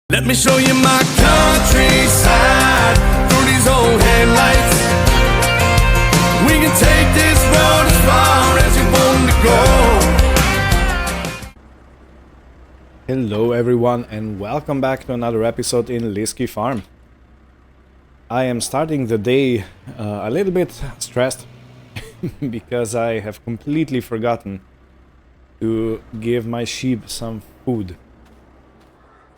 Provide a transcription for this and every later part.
Let me show you my countryside through these old headlights. We can take this road as far as you want to go. Hello everyone and welcome back to another episode in Lisky Farm. I am starting the day a little bit stressed because I have completely forgotten to give my sheep some food.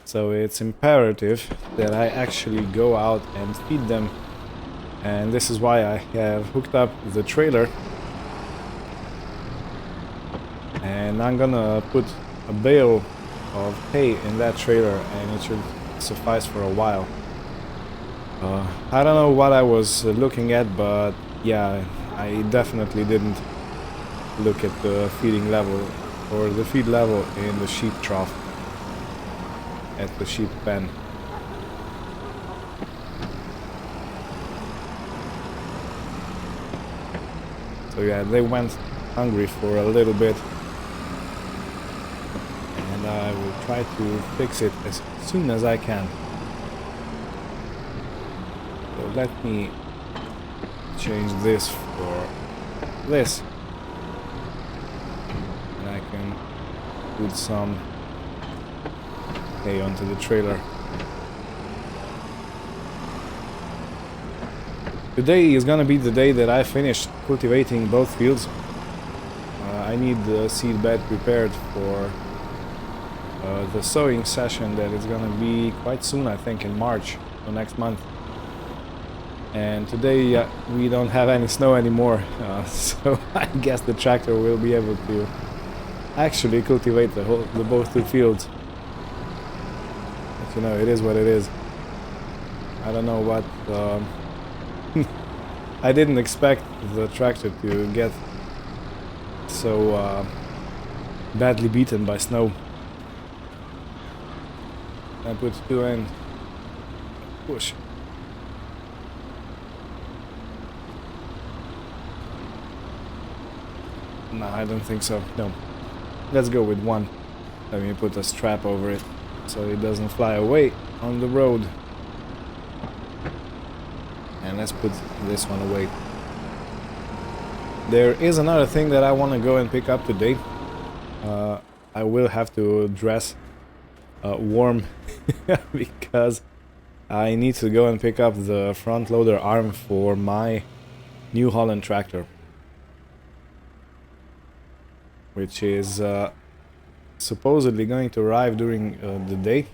So it's imperative that I actually go out and feed them, and this is why I have hooked up the trailer, and I'm gonna put a bale of hay in that trailer and it should suffice for a while. I don't know what I was looking at, but yeah, I definitely didn't look at the feeding level or the feed level in the sheep trough at the sheep pen. So yeah, they went hungry for a little bit, and I will try to fix it as soon as I can. So let me change this for this, and I can put some hay onto the trailer. Today is gonna be the day that I finish cultivating both fields. I need the seed bed prepared for the sowing session that is gonna be quite soon, I think in March, so next month. And today we don't have any snow anymore, so I guess the tractor will be able to actually cultivate the both two fields. You know, it is what it is. I don't know what I didn't expect the tractor to get so badly beaten by snow. I put two in, push. No, I don't think so. No, let's go with one. Let me put a strap over it so it doesn't fly away on the road. And let's put this one away. There is another thing that I want to go and pick up today. I will have to dress warm because I need to go and pick up the front loader arm for my new Holland tractor, which is supposedly going to arrive during the day.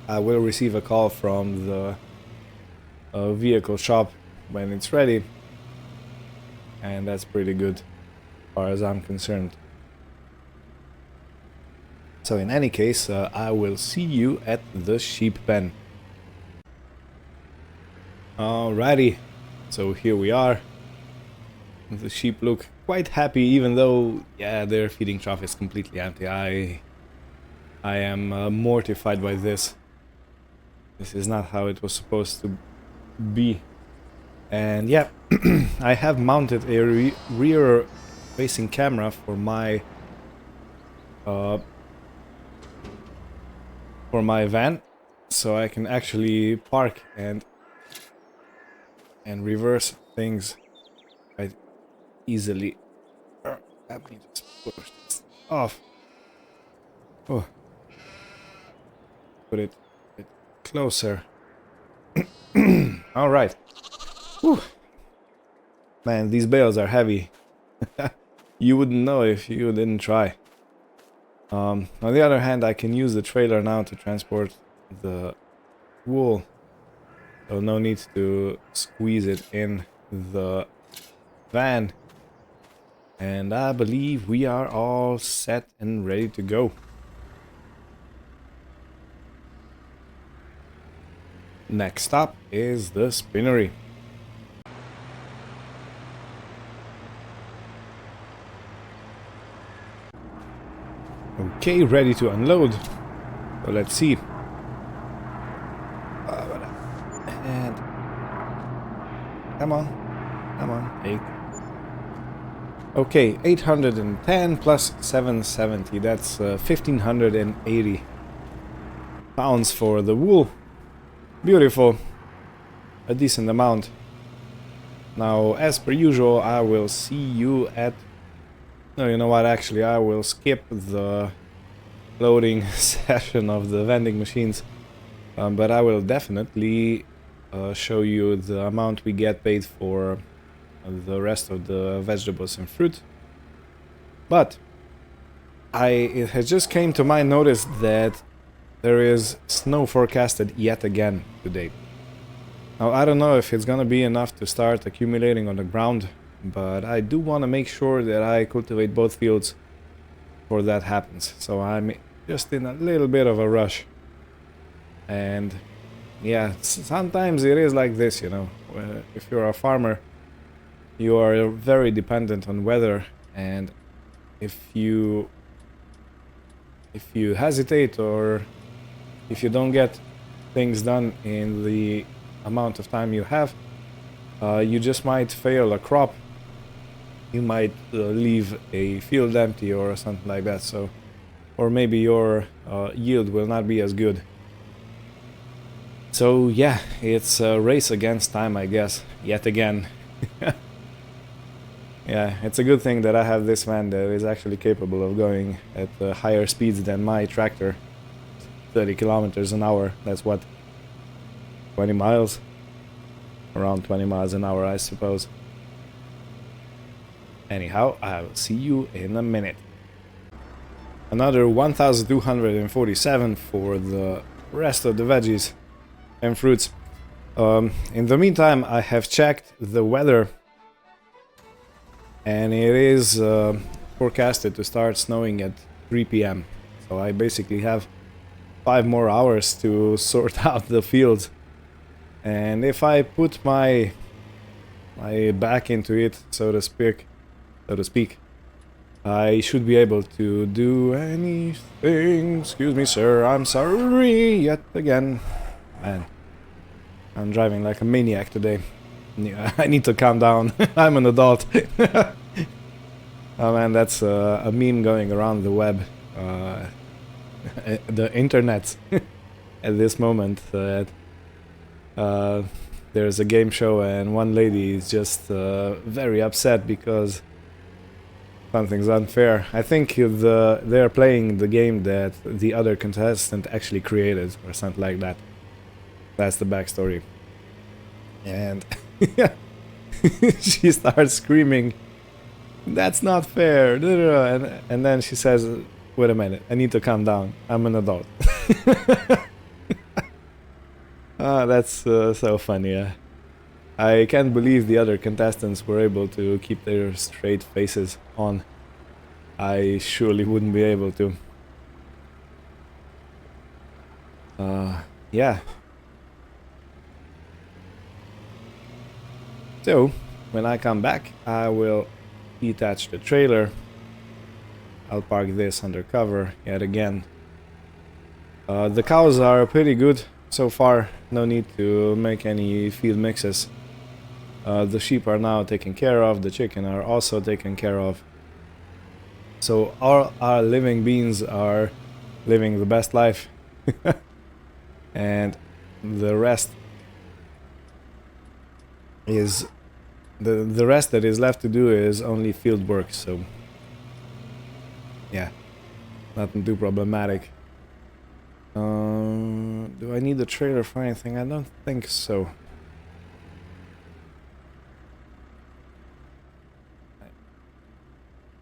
I will receive a call from the vehicle shop when it's ready, and that's pretty good as far as I'm concerned. So in any case, I will see you at the sheep pen. Alrighty, so here we are. The sheep look quite happy, even though, yeah, their feeding trough is completely empty. I am mortified by this. This is not how it was supposed to be. And yeah, I have mounted a rear-facing camera for my van, so I can actually park and reverse things quite easily. Let me just push this off. Oh, put it a bit closer. All right. Whew. Man, these bales are heavy. You wouldn't know if you didn't try. On the other hand, I can use the trailer now to transport the wool, so no need to squeeze it in the van. And I believe we are all set and ready to go. Next up is the spinnery. Okay, ready to unload. So let's see. And come on, 8. Okay, 810 plus 770, that's 1580. pounds for the wool. Beautiful. A decent amount. Now, as per usual, I will see you at... No, you know what, actually, I will skip the loading session of the vending machines. But I will definitely show you the amount we get paid for the rest of the vegetables and fruit. But it has just came to my notice that there is snow forecasted yet again today. Now, I don't know if it's gonna be enough to start accumulating on the ground, but I do want to make sure that I cultivate both fields before that happens. So I'm just in a little bit of a rush. And yeah, sometimes it is like this, you know. If you're a farmer, you are very dependent on weather, and if you hesitate or if you don't get things done in the amount of time you have, you just might fail a crop. You might leave a field empty or something like that. So, or maybe your yield will not be as good. So yeah, it's a race against time, I guess, yet again. Yeah, it's a good thing that I have this van that is actually capable of going at higher speeds than my tractor. 30 kilometers an hour, that's what? 20 miles? Around 20 miles an hour, I suppose. Anyhow, I'll see you in a minute. Another 1,247 for the rest of the veggies and fruits. In the meantime, I have checked the weather, and it is forecasted to start snowing at 3 p.m. So I basically have 5 more hours to sort out the fields. And if I put my back into it, so to speak, I should be able to do anything. Excuse me, sir, I'm sorry yet again. Man, I'm driving like a maniac today. I need to calm down. I'm an adult. Oh man, that's a meme going around the web, the internet at this moment. There's a game show and one lady is just very upset because something's unfair. I think they're playing the game that the other contestant actually created or something like that. That's the backstory. And she starts screaming, "That's not fair!" And then she says, "Wait a minute, I need to calm down. I'm an adult." That's so funny. I can't believe the other contestants were able to keep their straight faces on. I surely wouldn't be able to. Yeah. So, when I come back, I will detach the trailer. I'll park this under cover yet again. The cows are pretty good so far. No need to make any feed mixes. The sheep are now taken care of. The chicken are also taken care of. So our living beings are living the best life. And the rest is the rest that is left to do is only field work. So yeah, nothing too problematic. Do I need the trailer for anything? I don't think so.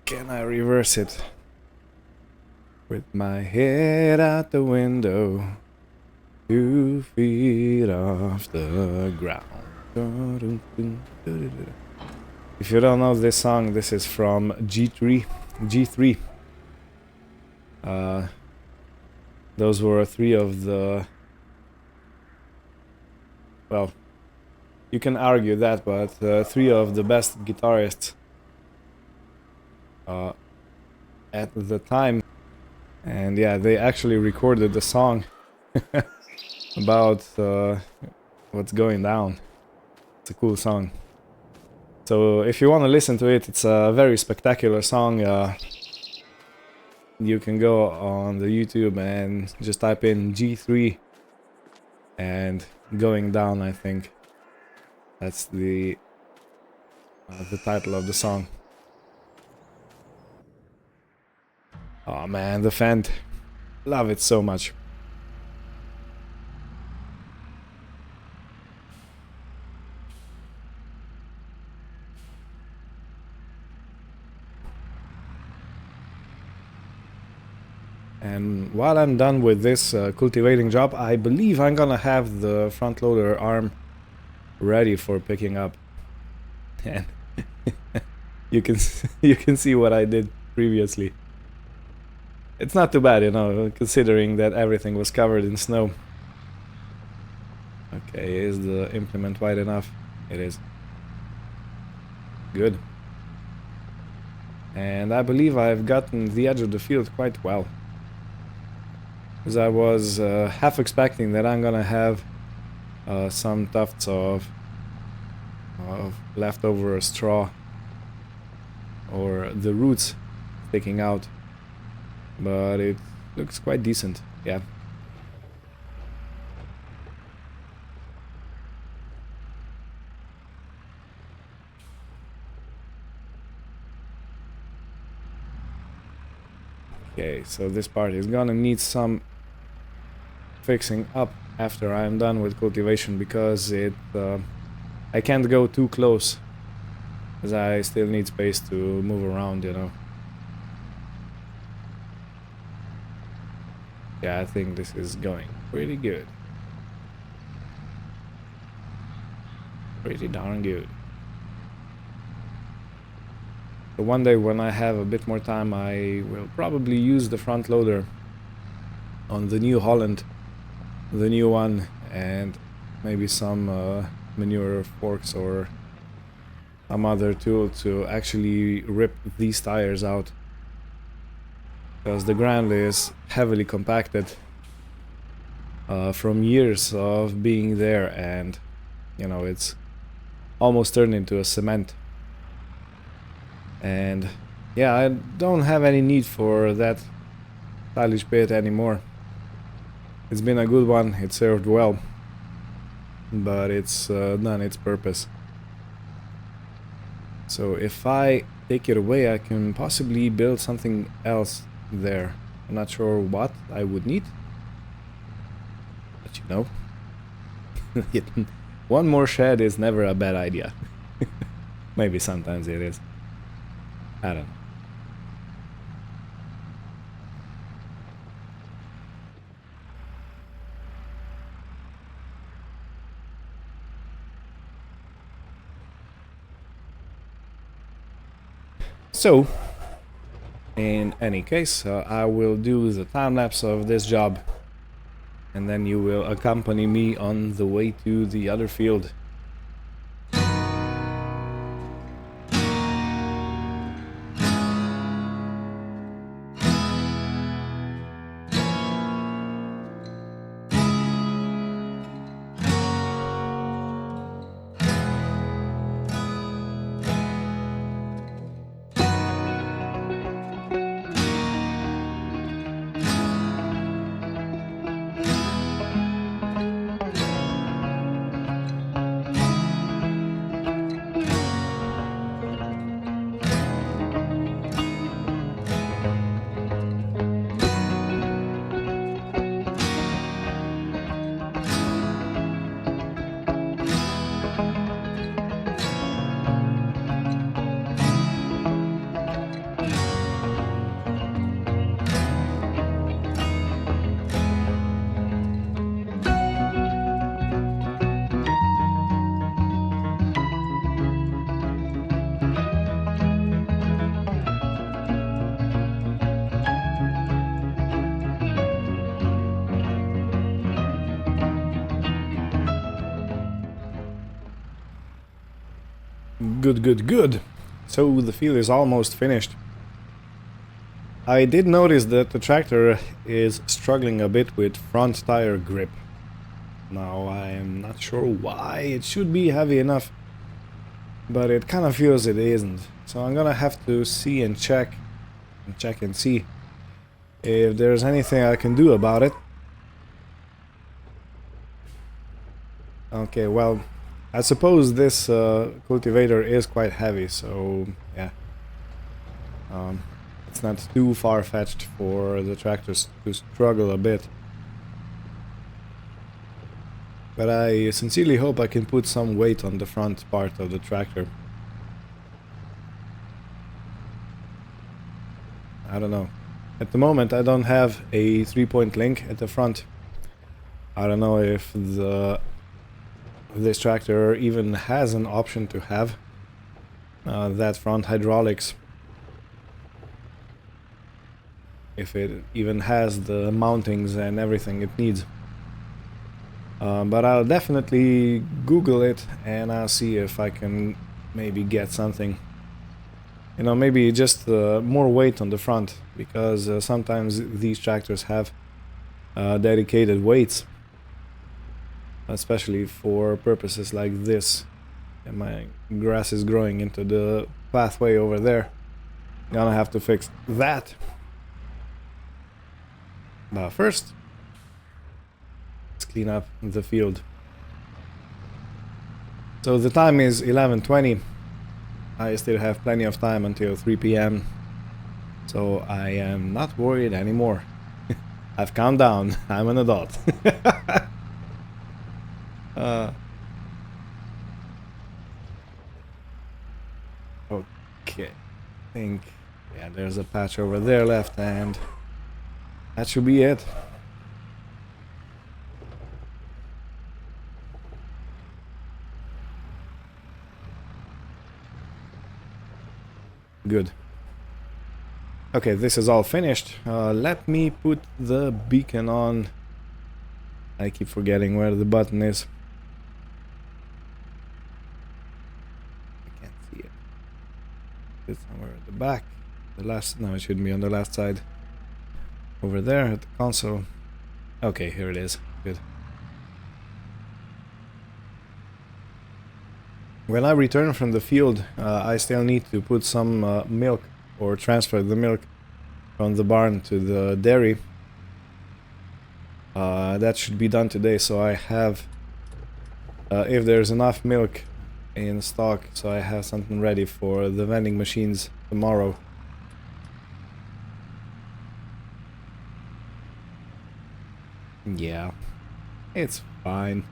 Can I reverse it? With my head out the window, 2 feet off the ground. If you don't know this song, this is from G3. Those were 3 of the... Well, you can argue that, but 3 of the best guitarists at the time. And yeah, they actually recorded the song about what's going down. It's a cool song. So if you want to listen to it, it's a very spectacular song. you can go on the YouTube and just type in G3 and going down, I think. That's the title of the song. Oh man, the Fendt. Love it so much. And while I'm done with this cultivating job, I believe I'm gonna have the front loader arm ready for picking up. And you can see what I did previously. It's not too bad, you know, considering that everything was covered in snow. Okay, is the implement wide enough? It is. Good. And I believe I've gotten the edge of the field quite well. Because I was half expecting that I'm gonna have some tufts of leftover straw or the roots sticking out, but it looks quite decent, yeah. Okay, so this part is gonna need some fixing up after I'm done with cultivation, because I can't go too close, as I still need space to move around, you know. Yeah, I think this is going pretty good. Pretty darn good. So one day when I have a bit more time, I will probably use the front loader on the new Holland, the new one, and maybe some manure forks or some other tool to actually rip these tires out, because the ground is heavily compacted from years of being there, and you know, it's almost turned into a cement. And yeah, I don't have any need for that stylish pit anymore. It's been a good one, it served well, but it's done its purpose. So if I take it away, I can possibly build something else there. I'm not sure what I would need, but you know, one more shed is never a bad idea. Maybe sometimes it is. I don't know. So, in any case, I will do the time-lapse of this job, and then you will accompany me on the way to the other field. Good. So the field is almost finished. I did notice that the tractor is struggling a bit with front tire grip. Now I am not sure why. It should be heavy enough, but it kind of feels it isn't. So I'm gonna have to see and check and see if there's anything I can do about it. Okay, well, I suppose this cultivator is quite heavy, so yeah. It's not too far-fetched for the tractors to struggle a bit. But I sincerely hope I can put some weight on the front part of the tractor. I don't know. At the moment I don't have a 3-point link at the front. I don't know if this tractor even has an option to have that front hydraulics. If it even has the mountings and everything it needs. But I'll definitely Google it and I'll see if I can maybe get something. You know, maybe just more weight on the front, because sometimes these tractors have dedicated weights. Especially for purposes like this. And my grass is growing into the pathway over there. Gonna have to fix that. But first, let's clean up the field. So the time is 11:20. I still have plenty of time until 3 p.m. So I am not worried anymore. I've calmed down. I'm an adult. Okay. I think, yeah, there's a patch over there left and that should be it. Good. Okay, this is all finished. Let me put the beacon on. I keep forgetting where the button is. I can't see it. It's somewhere at the back. The last, no, it should be on the last side. Over there at the console. Okay, here it is. Good. When I return from the field, I still need to put some milk, or transfer the milk from the barn to the dairy. That should be done today, so I have, if there's enough milk in stock, so I have something ready for the vending machines tomorrow. Yeah, it's fine.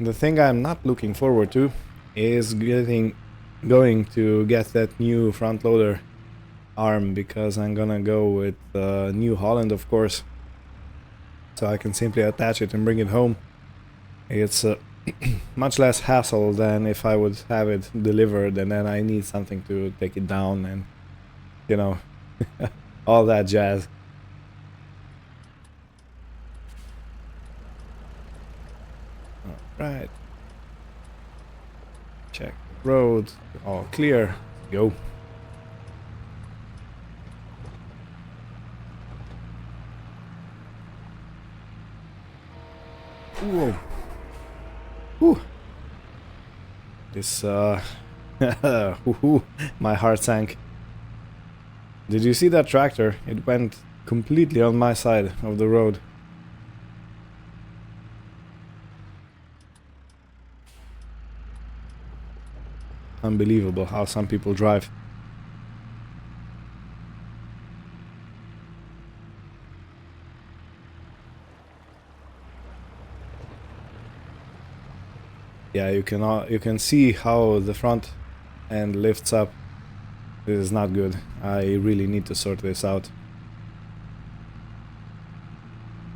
The thing I'm not looking forward to is going to get that new front loader arm, because I'm gonna go with new Holland, of course, so I can simply attach it and bring it home. It's much less hassle than if I would have it delivered and then I need something to take it down and, you know, all that jazz. Alright. Check the road. All clear. Go. Whoa. Whew. This, my heart sank. Did you see that tractor? It went completely on my side of the road. Unbelievable how some people drive. Yeah, you can see how the front end lifts up. This is not good. I really need to sort this out.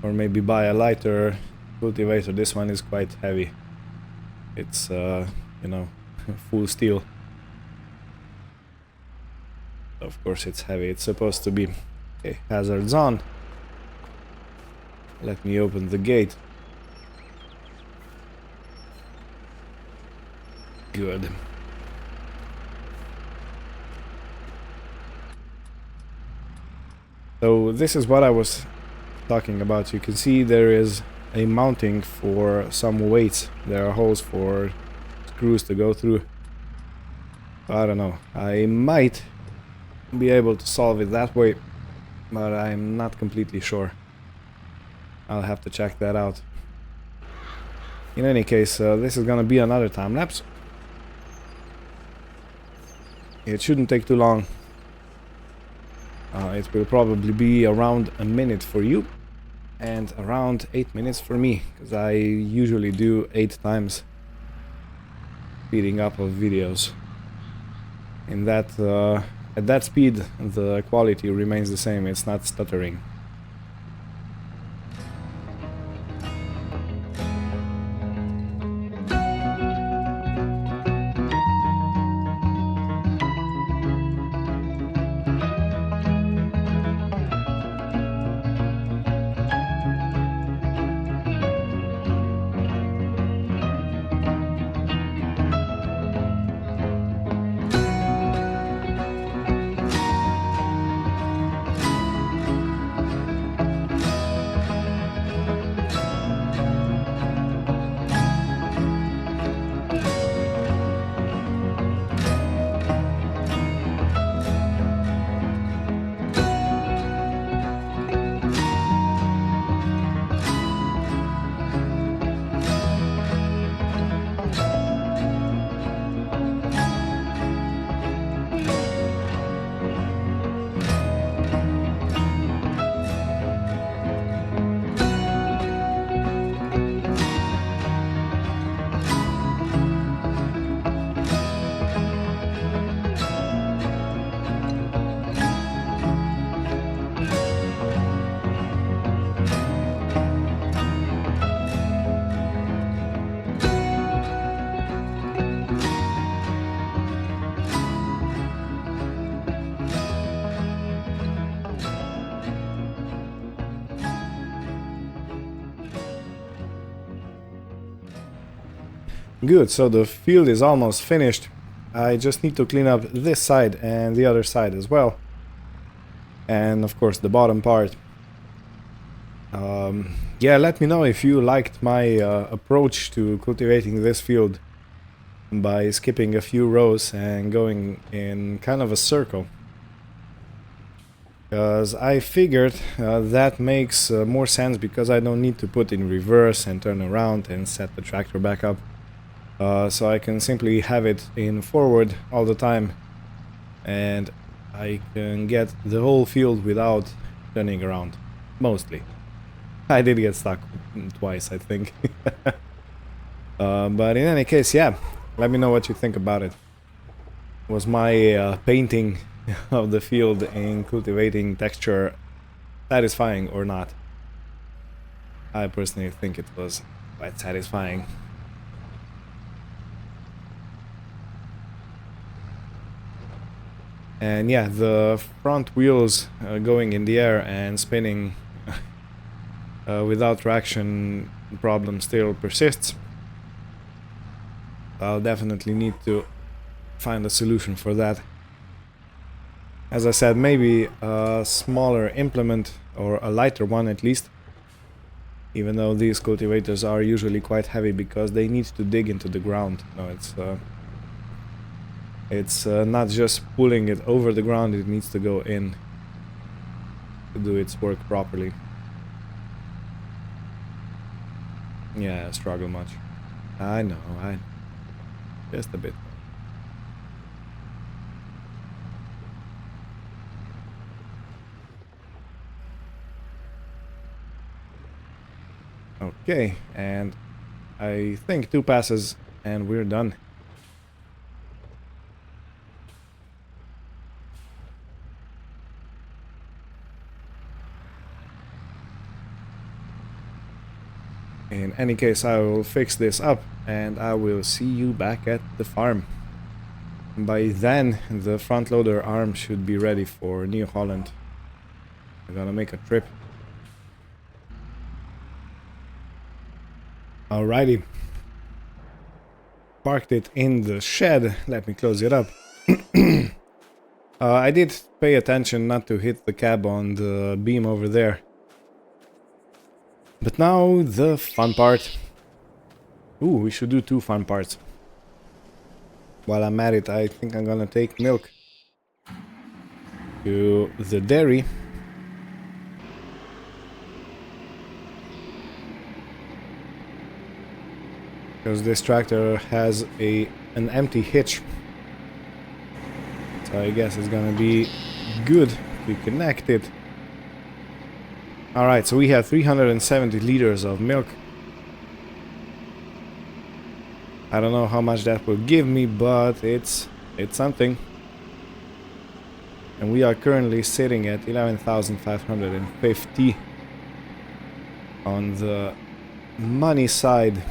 Or maybe buy a lighter cultivator. This one is quite heavy. It's you know, full steel. Of course it's heavy. It's supposed to be. Okay, hazards on. Let me open the gate. Good. So this is what I was talking about. You can see there is a mounting for some weights. There are holes for screws to go through. I don't know. I might be able to solve it that way, but I'm not completely sure. I'll have to check that out. In any case, this is gonna be another time lapse. It shouldn't take too long. It will probably be around a minute for you and around 8 minutes for me, because I usually do 8 times speeding up of videos. In that, at that speed, the quality remains the same. It's not stuttering. Good, so the field is almost finished. I just need to clean up this side and the other side as well. And of course the bottom part. Yeah, let me know if you liked my approach to cultivating this field by skipping a few rows and going in kind of a circle. Because I figured that makes more sense, because I don't need to put in reverse and turn around and set the tractor back up. So I can simply have it in forward all the time, and I can get the whole field without turning around, mostly. I did get stuck twice, I think. But in any case, yeah, let me know what you think about it. Was my painting of the field in cultivating texture satisfying or not? I personally think it was quite satisfying. And yeah, the front wheels going in the air and spinning without traction problem still persists. I'll definitely need to find a solution for that. As I said, maybe a smaller implement, or a lighter one at least, even though these cultivators are usually quite heavy because they need to dig into the ground. No, it's not just pulling it over the ground, it needs to go in to do its work properly. Yeah, I struggle much. I know, just a bit. Okay, and I think 2 passes and we're done. In any case, I will fix this up and I will see you back at the farm. By then, the front loader arm should be ready for New Holland. I'm gonna make a trip. Alrighty. Parked it in the shed. Let me close it up. I did pay attention not to hit the cab on the beam over there. But now the fun part. Ooh, we should do 2 fun parts. while I'm at it, I think I'm gonna take milk to the dairy. Because this tractor has an empty hitch. So I guess it's gonna be good to connect it. Alright, so we have 370 liters of milk. I don't know how much that will give me, but it's something. And we are currently sitting at 11,550 on the money side.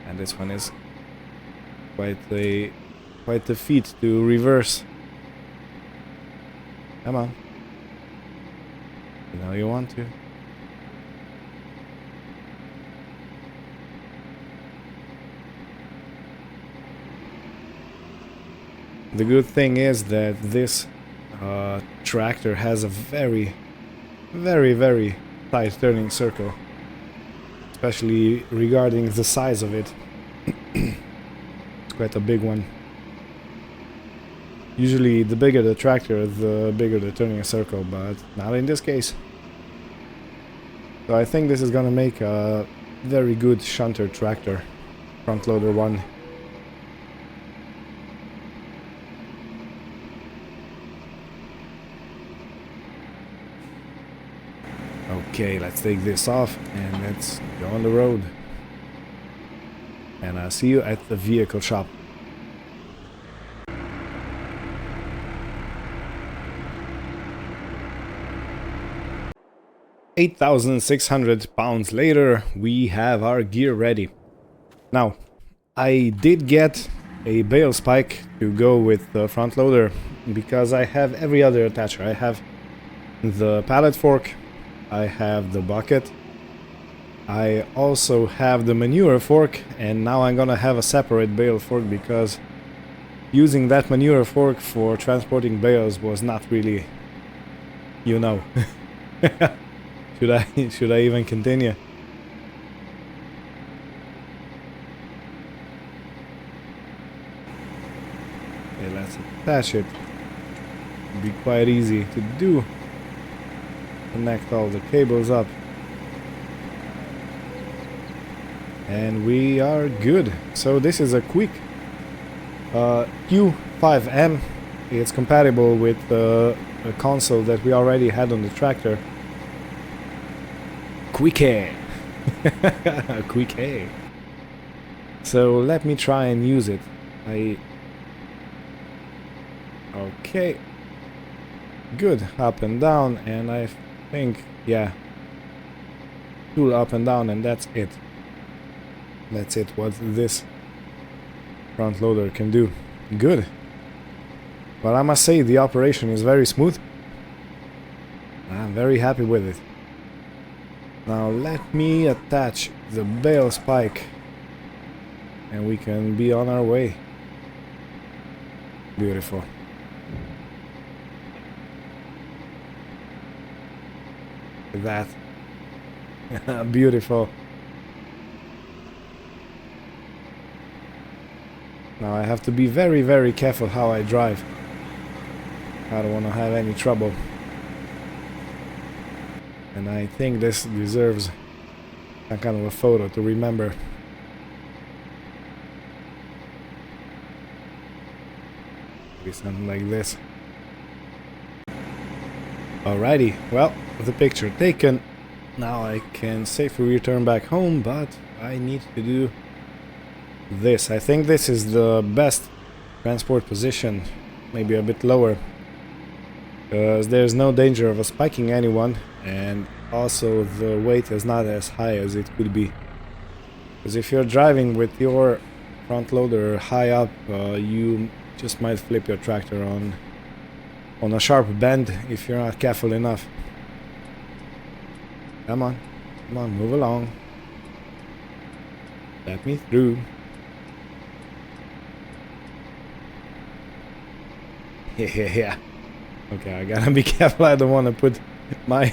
And this one is quite a feat to reverse. Come on. You know you want to. The good thing is that this tractor has a very tight turning circle, especially regarding the size of it. It's quite a big one. Usually the bigger the tractor, the bigger the turning circle, but not in this case. So I think this is gonna make a very good shunter tractor, front loader one. Okay, let's take this off and let's go on the road. And I'll see you at the vehicle shop. £8,600 later, we have our gear ready. Now, I did get a bale spike to go with the front loader because I have every other attacher. I have the pallet fork, I have the bucket, I also have the manure fork, and now I'm gonna have a separate bale fork because using that manure fork for transporting bales was not really, you know. Should I even continue? Okay, let's attach it. It'll be quite easy to do. Connect all the cables up. And we are good. So this is a Quicke Q5M. It's compatible with a console that we already had on the tractor. Quické. Quické. So let me try and use it. Okay. Good. Up and down, and I think, yeah, tool up and down, and that's it. That's it, what this front loader can do. Good. But I must say, the operation is very smooth. I'm very happy with it. Now let me attach the bale spike and we can be on our way. Beautiful. Look at that. Beautiful. Now I have to be very careful how I drive. I don't want to have any trouble. And I think this deserves some kind of a photo to remember. Maybe something like this. Alrighty, well, the picture taken. Now I can safely return back home, but I need to do this. I think this is the best transport position, maybe a bit lower, because there's no danger of spiking anyone, and also the weight is not as high as it could be. Because if you're driving with your front loader high up, you just might flip your tractor on a sharp bend if you're not careful enough. Come on, move along. Let me through. Yeah. Okay, I gotta be careful. I don't want to put my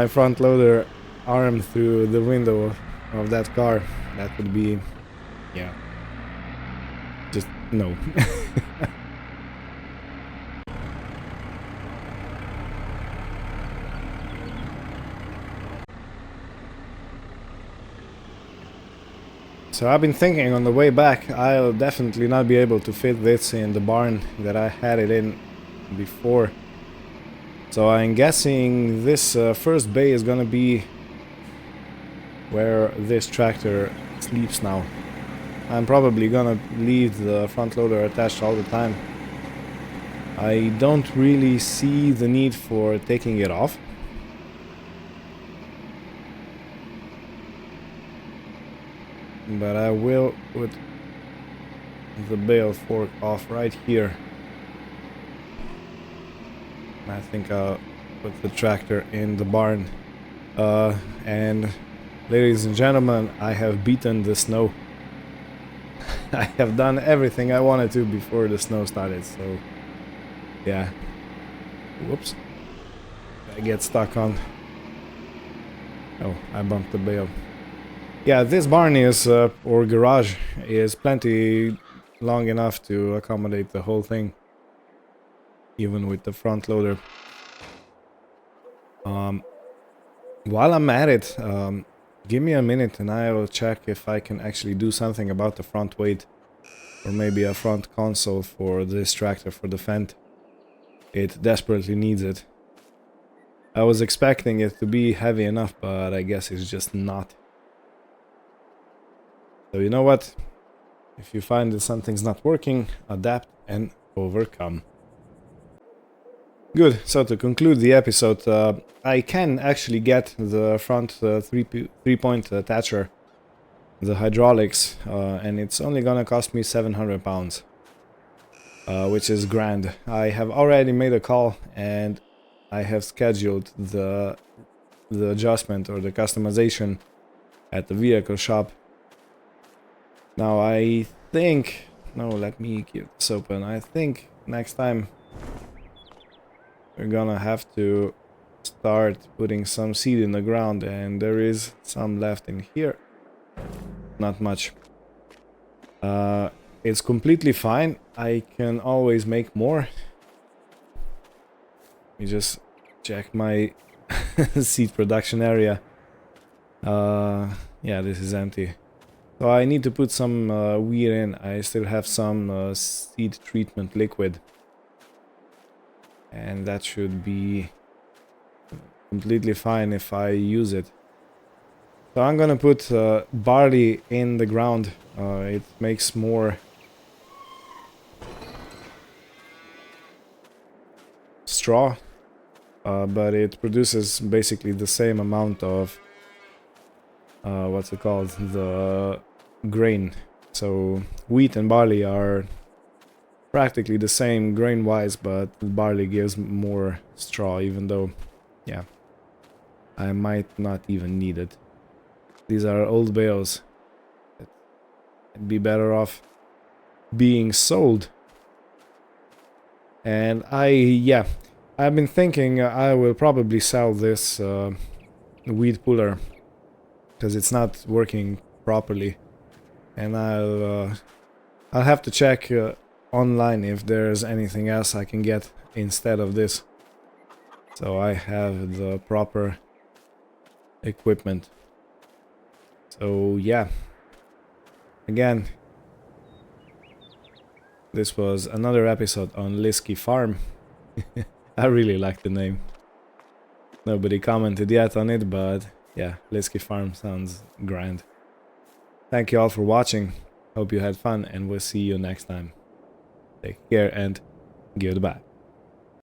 front loader arm through the window of that car. That would be yeah. Just no. So I've been thinking on the way back, I'll definitely not be able to fit this in the barn that I had it in before. So I'm guessing this first bay is gonna be where this tractor sleeps now. I'm probably gonna leave the front loader attached all the time. I don't really see the need for taking it off. But I will put the bale fork off right here. I think I'll put the tractor in the barn. And ladies and gentlemen, I have beaten the snow. I have done everything I wanted to before the snow started, so yeah. Whoops. I get stuck on. Oh, I bumped the bale. Yeah, this barn is, or garage, is plenty long enough to accommodate the whole thing. Even with the front loader. While I'm at it, give me a minute and I will check if I can actually do something about the front weight. Or maybe a front console for this tractor for the Fendt. It desperately needs it. I was expecting it to be heavy enough, but I guess it's just not. So you know what? If you find that something's not working, adapt and overcome. Good, so to conclude the episode, I can actually get the front three-point attacher, the hydraulics, and it's only gonna cost me 700 pounds, which is grand. I have already made a call and I have scheduled the adjustment or the customization at the vehicle shop. Now I think, no, let me keep this open. I think next time we're gonna have to start putting some seed in the ground, and there is some left in here. Not much. It's completely fine. I can always make more. Let me just check my seed production area. Yeah, this is empty. So I need to put some wheat in. I still have some seed treatment liquid. And that should be completely fine if I use it. So I'm gonna put barley in the ground. It makes more straw, but it produces basically the same amount of what's it called, the grain. So wheat and barley are practically the same grain wise, but barley gives more straw, even though, yeah, I might not even need it. These are old bales. I'd be better off being sold. And I've been thinking I will probably sell this weed puller because it's not working properly, and I'll have to check online if there's anything else I can get instead of this, so I have the proper equipment. So yeah, again, this was another episode on Lisky Farm. I really like the name. Nobody commented yet on it, but yeah, Lisky Farm sounds grand. Thank you all for watching. Hope you had fun, and we'll see you next time. Take care and goodbye.